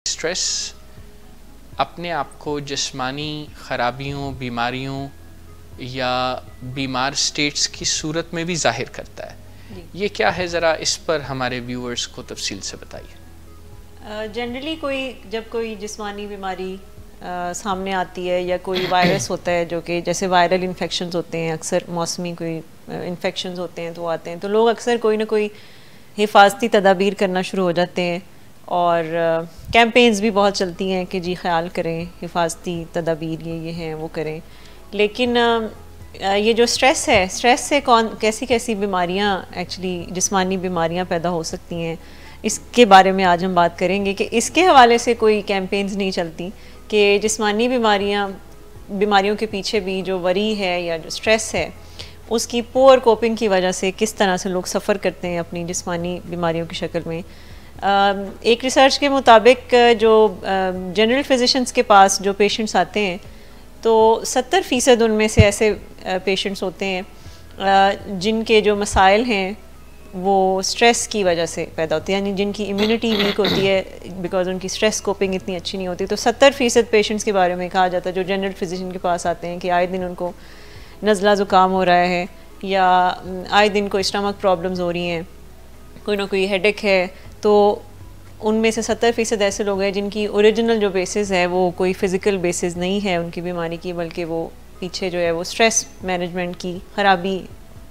Stress अपने आप को जिस्मानी ख़राबियों, बीमारियों या बीमार स्टेट्स की सूरत में भी ज़ाहिर करता है। ये क्या है, ज़रा इस पर हमारे व्यूअर्स को तफसील से बताइए। जनरली जब कोई जिस्मानी बीमारी सामने आती है या कोई वायरस होता है, जो कि जैसे वायरल इन्फेक्शंस होते हैं, अक्सर मौसमी कोई इन्फेक्शंस होते हैं तो आते हैं, तो लोग अक्सर कोई ना कोई हिफाजती तदाबीर करना शुरू हो जाते हैं और कैंपेन्स भी बहुत चलती हैं कि जी ख्याल करें, हिफाजती तदाबीर ये हैं वो करें। लेकिन ये जो स्ट्रेस है, स्ट्रेस से कैसी कैसी बीमारियां, एक्चुअली जिस्मानी बीमारियां पैदा हो सकती हैं, इसके बारे में आज हम बात करेंगे कि इसके हवाले से कोई कैंपेन्स नहीं चलती कि जिस्मानी बीमारियों के पीछे भी जो वरी है या जो स्ट्रेस है उसकी पुअर कोपिंग की वजह से किस तरह से लोग सफ़र करते हैं अपनी जिस्मानी बीमारियों की शक्ल में। एक रिसर्च के मुताबिक जो जनरल फिजिशंस के पास जो पेशेंट्स आते हैं तो 70% उनमें से ऐसे पेशेंट्स होते हैं जिनके जो मसाइल हैं वो स्ट्रेस की वजह से पैदा होती है, यानी जिनकी इम्यूनिटी वीक होती है बिकॉज उनकी स्ट्रेस कोपिंग इतनी अच्छी नहीं होती। तो 70% पेशेंट्स के बारे में कहा जाता है जो जनरल फिजिशियन के पास आते हैं कि आए दिन उनको नज़ला ज़ुकाम हो रहा है या आए दिन कोई स्टमक प्रॉब्लम्स हो रही हैं, कोई ना कोई हेडेक है। तो उनमें से 70% ऐसे लोग हैं जिनकी ओरिजिनल जो बेसिस है वो कोई फ़िज़िकल बेसिस नहीं है उनकी बीमारी की, बल्कि वो पीछे जो है वो स्ट्रेस मैनेजमेंट की ख़राबी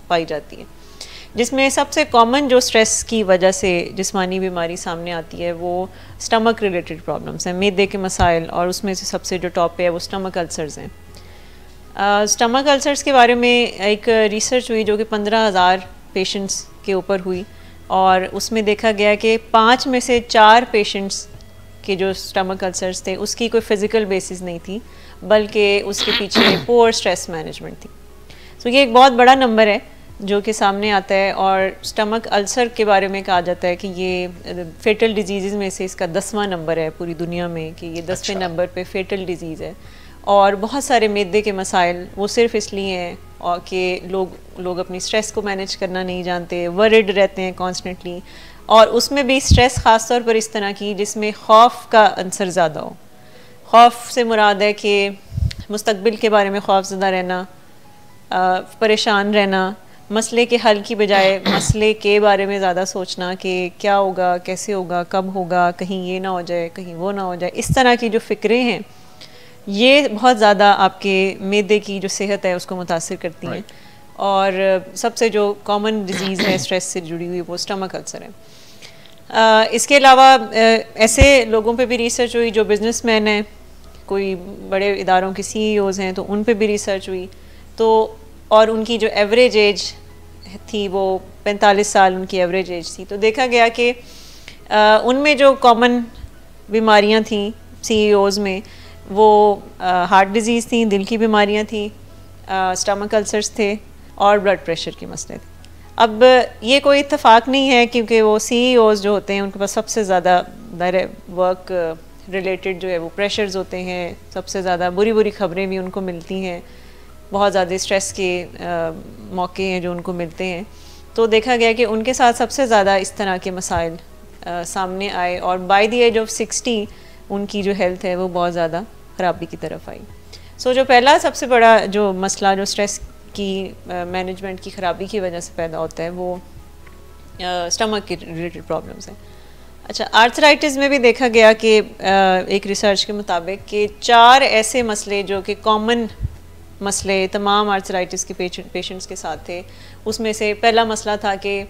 पाई जाती है। जिसमें सबसे कॉमन जो स्ट्रेस की वजह से जिस्मानी बीमारी सामने आती है वो स्टमक रिलेटेड प्रॉब्लम्स हैं, मैदे के मसाइल, और उसमें से सबसे जो टॉप पे है वो स्टमक अल्सर्स हैं। स्टमक अल्सर्स के बारे में एक रिसर्च हुई जो कि 15,000 पेशेंट्स के ऊपर हुई और उसमें देखा गया कि 5 में से 4 पेशेंट्स के जो स्टमक अल्सर्स थे उसकी कोई फ़िज़िकल बेसिस नहीं थी, बल्कि उसके पीछे पुअर स्ट्रेस मैनेजमेंट थी। सो ये एक बहुत बड़ा नंबर है जो कि सामने आता है। और स्टमक अल्सर के बारे में कहा जाता है कि ये फेटल डिजीज़ में से इसका 10वां नंबर है पूरी दुनिया में, कि ये 10वें नंबर पे फेटल डिजीज़ है। और बहुत सारे मैदे के मसाइल वो सिर्फ इसलिए हैं और कि लोग अपनी स्ट्रेस को मैनेज करना नहीं जानते, वरिड रहते हैं कॉन्स्टेंटली, और उसमें भी स्ट्रेस ख़ास तौर पर इस तरह की जिसमें खौफ का अंसर ज़्यादा हो। खौफ से मुराद है कि मुस्तकबिल के बारे में खौफज़दा रहना, परेशान रहना, मसले के हल की बजाय मसले के बारे में ज़्यादा सोचना कि क्या होगा, कैसे होगा, कब होगा, कहीं ये ना हो जाए, कहीं वो ना हो जाए। इस तरह की जो फ़िक्रें हैं ये बहुत ज़्यादा आपके मैदे की जो सेहत है उसको मुतासिर करती हैं। और सबसे जो कॉमन डिजीज़ है स्ट्रेस से जुड़ी हुई वो स्टमक अल्सर है। इसके अलावा ऐसे लोगों पे भी रिसर्च हुई जो बिजनेसमैन हैं, कोई बड़े इदारों के CEOs हैं, तो उन पे भी रिसर्च हुई। तो और उनकी जो एवरेज एज थी वो 45 साल उनकी एवरेज एज थी। तो देखा गया कि उनमें जो कॉमन बीमारियां थी CEOs में वो हार्ट डिज़ीज़ थी, दिल की बीमारियां थी, स्टमक अल्सर्स थे और ब्लड प्रेशर के मसले थे। अब ये कोई इत्तेफाक नहीं है क्योंकि वो CEOs जो होते हैं उनके पास सबसे ज़्यादा वर्क रिलेटेड जो है वो प्रेशर्स होते हैं, सबसे ज़्यादा बुरी बुरी खबरें भी उनको मिलती हैं, बहुत ज़्यादा स्ट्रेस के मौके हैं जो उनको मिलते हैं। तो देखा गया कि उनके साथ सबसे ज़्यादा इस तरह के मसाइल सामने आए और बाय द एज ऑफ 60 उनकी जो हेल्थ है वो बहुत ज़्यादा ख़राबी की तरफ आई। सो जो पहला सबसे बड़ा जो मसला जो स्ट्रेस की मैनेजमेंट की ख़राबी की वजह से पैदा होता है वो स्टमक के रिलेटेड प्रॉब्लम्स हैं। अच्छा, आर्थराइटिस में भी देखा गया कि एक रिसर्च के मुताबिक कि 4 ऐसे मसले जो कि कॉमन मसले तमाम आर्थराइटिस के पेशेंट्स के साथ थे। उसमें से पहला मसला था कि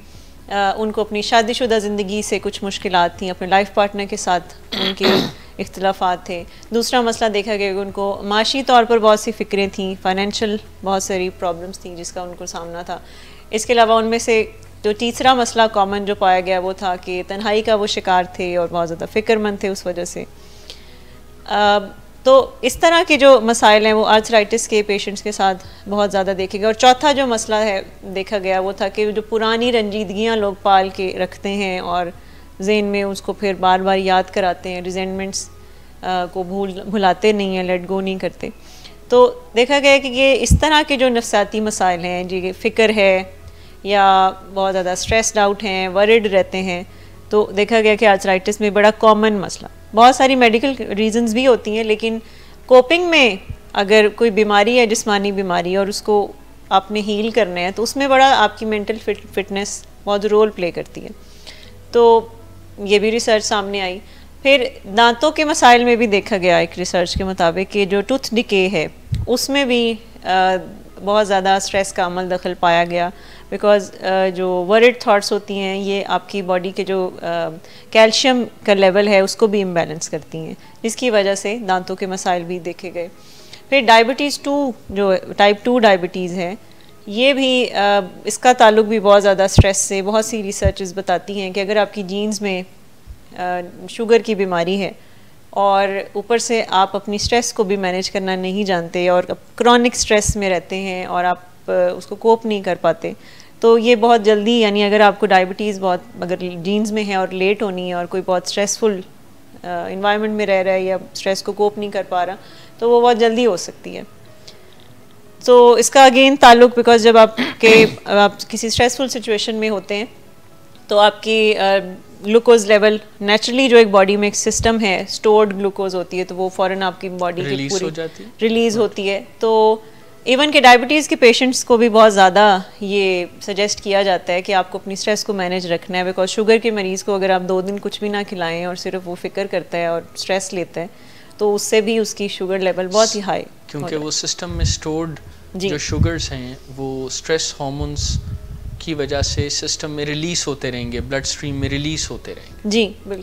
उनको अपनी शादीशुदा ज़िंदगी से कुछ मुश्किलात थी, अपने लाइफ पार्टनर के साथ उनके इख्तिलाफ़ात थे। दूसरा मसला देखा गया कि उनको माशी तौर पर बहुत सी फ़िक्रें थी, फ़ाइनेंशियल बहुत सारी प्रॉब्लम्स थी जिसका उनको सामना था। इसके अलावा उनमें से जो तीसरा मसला कॉमन जो पाया गया वो था कि तन्हाई का वो शिकार थे और बहुत ज़्यादा फ़िक्रमंद थे उस वजह से। तो इस तरह के जो मसाइल हैं वो आर्थराइटिस के पेशेंट्स के साथ बहुत ज़्यादा देखे गए। और चौथा जो मसला है देखा गया वो था कि जो पुरानी रंजीदगियाँ लोग पाल के रखते हैं और ज़हन में उसको फिर बार बार याद कराते हैं, रिजेंटमेंट्स को भुलाते नहीं हैं, लेट गो नहीं करते। तो देखा गया कि ये इस तरह के जो नफ्सियाती मसाइल हैं, जी फ़िक्र है या बहुत ज़्यादा स्ट्रेस्ड आउट हैं, वरिड रहते हैं, तो देखा गया कि आर्थराइटिस में बड़ा कॉमन मसला बहुत सारी मेडिकल रीजंस भी होती हैं, लेकिन कोपिंग में अगर कोई बीमारी है, जिस्मानी बीमारी, और उसको आपने हील करना है तो उसमें बड़ा आपकी मेंटल फिटनेस बहुत रोल प्ले करती है। तो ये भी रिसर्च सामने आई। फिर दांतों के मसाइल में भी देखा गया एक रिसर्च के मुताबिक कि जो टूथ डिके है उसमें भी बहुत ज़्यादा स्ट्रेस का अमल दखल पाया गया, बिकॉज जो वरिड थॉट्स होती हैं ये आपकी बॉडी के जो कैल्शियम का लेवल है उसको भी इम्बैलेंस करती हैं, जिसकी वजह से दांतों के मसाइल भी देखे गए। फिर डायबिटीज़ 2 जो टाइप 2 डायबिटीज़ है, ये भी इसका ताल्लुक भी बहुत ज़्यादा स्ट्रेस से। बहुत सी रिसर्चेस बताती हैं कि अगर आपकी जीन्स में शुगर की बीमारी है और ऊपर से आप अपनी स्ट्रेस को भी मैनेज करना नहीं जानते और क्रॉनिक स्ट्रेस में रहते हैं और आप उसको कोप नहीं कर पाते, तो ये बहुत जल्दी, यानी अगर आपको डायबिटीज़ बहुत अगर जीन्स में है और लेट होनी है और कोई बहुत स्ट्रेसफुल इन्वायरमेंट में रह रहा है या स्ट्रेस को कोप नहीं कर पा रहा, तो वो बहुत जल्दी हो सकती है। तो इसका अगेन ताल्लुक, बिकॉज जब आप किसी स्ट्रेसफुल सिचुएशन में होते हैं तो आपकी ग्लूकोज लेवल नेचुरली, जो एक बॉडी में एक सिस्टम है स्टोर्ड ग्लूकोज होती है, तो वो फ़ौरन आपकी बॉडी की पूरी रिलीज़ होती है। तो इवन के डायबिटीज़ के पेशेंट्स को भी बहुत ज़्यादा ये सजेस्ट किया जाता है कि आपको अपनी स्ट्रेस को मैनेज रखना है, बिकॉज शुगर के मरीज़ को अगर आप 2 दिन कुछ भी ना खिलाएं और सिर्फ वो फिक्र करता है और स्ट्रेस लेता है, तो उससे भी उसकी शुगर लेवल बहुत ही हाई, क्योंकि वो सिस्टम में स्टोर्ड जो शुगर्स हैं वो स्ट्रेस हार्मोन्स की वजह से सिस्टम में रिलीज होते रहेंगे, ब्लड स्ट्रीम में रिलीज होते रहेंगे। जी बिल्कुल।